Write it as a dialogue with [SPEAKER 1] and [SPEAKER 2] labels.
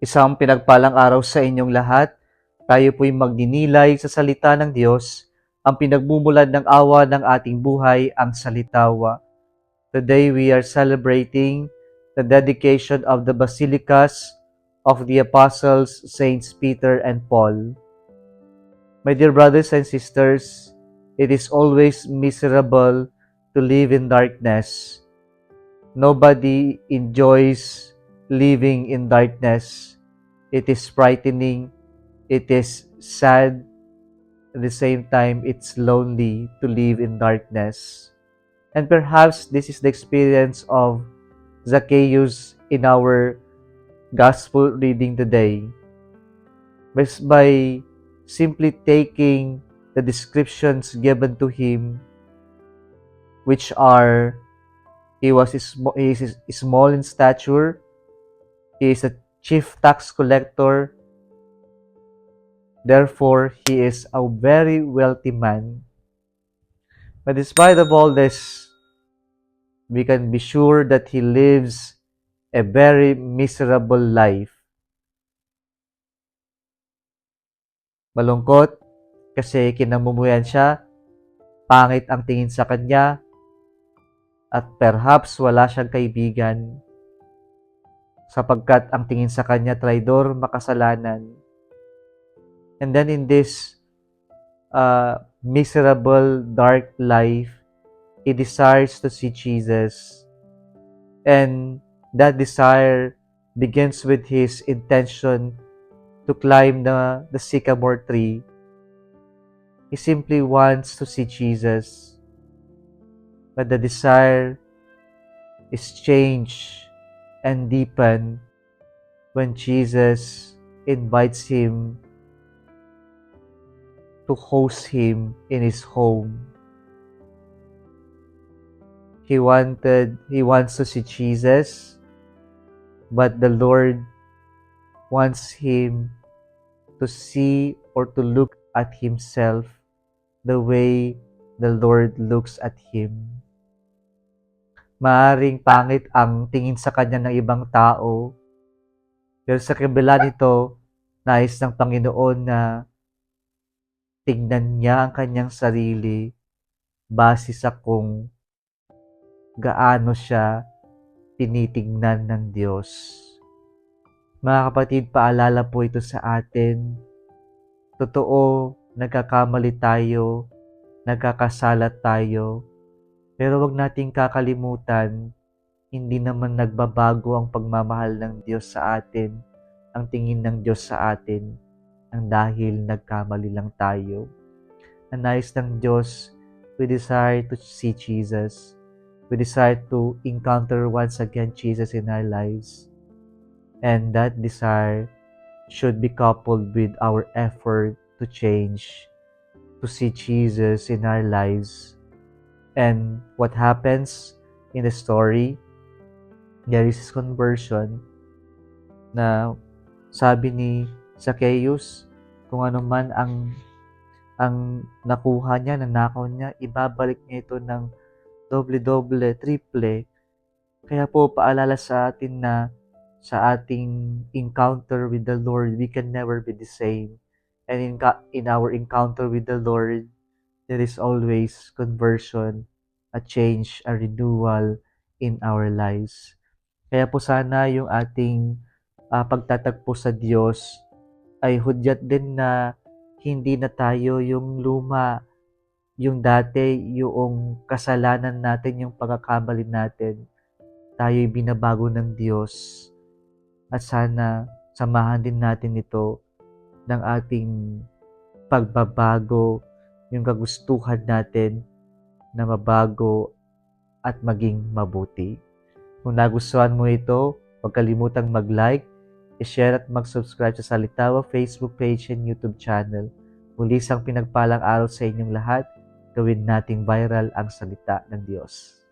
[SPEAKER 1] Isang pinagpalang araw sa inyong lahat. Tayo po'y magninilay sa salita ng Diyos, ang pinagmumulan ng awa ng ating buhay, ang salitawa. Today we are celebrating the dedication of the Basilicas of the Apostles Saints Peter and Paul. My dear brothers and sisters, it is always miserable to live in darkness. Nobody enjoys living in darkness. It is frightening, it is sad, at the same time, it's lonely to live in darkness. And perhaps this is the experience of Zacchaeus in our gospel reading today. By simply taking the descriptions given to him, which are, he is small in stature, he is a chief tax collector, therefore he is a very wealthy man. But despite of all this, we can be sure that he lives a very miserable life. Malungkot kasi kinamumuyan siya, pangit ang tingin sa kanya, at perhaps wala siyang kaibigan sapagkat ang tingin sa kanya traidor, makasalanan. And then in this miserable, dark life, he desires to see Jesus. And that desire begins with his intention to climb the sycamore tree. He simply wants to see Jesus. But the desire is changed and deepened when Jesus invites him to host him in his home. He wants to see Jesus, but the Lord wants him to see or to look at himself the way the Lord looks at him. Maaring pangit ang tingin sa kanya ng ibang tao, pero sa kabila nito, nais ng Panginoon na tignan niya ang kanyang sarili base sa kung gaano siya tinitignan ng Diyos. Mga kapatid, paalala po ito sa atin. Totoo, nagkakamali tayo, nagkakasala tayo, pero wag nating kakalimutan, hindi naman nagbabago ang pagmamahal ng Diyos sa atin, ang tingin ng Diyos sa atin, ang dahil nagkamali lang tayo. Ang nais ng Diyos, we desire to see Jesus. We desire to encounter once again Jesus in our lives. And that desire should be coupled with our effort to change, to see Jesus in our lives. And what happens in the story, there is conversion na sabi ni Zacchaeus, kung ano man ang nakuha niya, nanakaw niya, ibabalik niya ito ng doble-doble, triple. Kaya po paalala sa atin na sa ating encounter with the Lord, we can never be the same. And in our encounter with the Lord, there is always conversion, a change, a renewal in our lives. Kaya po sana yung ating pagtatagpo sa Diyos ay hudyat din na hindi na tayo yung luma, yung dati, yung kasalanan natin, yung pagkakamali natin. Tayo'y binabago ng Diyos. At sana samahan din natin ito ng ating pagbabago, yung kagustuhan natin na mabago at maging mabuti. Kung nagustuhan mo ito, huwag kalimutang mag-like, i-share at mag-subscribe sa Salitawa Facebook page and YouTube channel. Muli isang pinagpalang araw sa inyong lahat, gawin nating viral ang salita ng Diyos.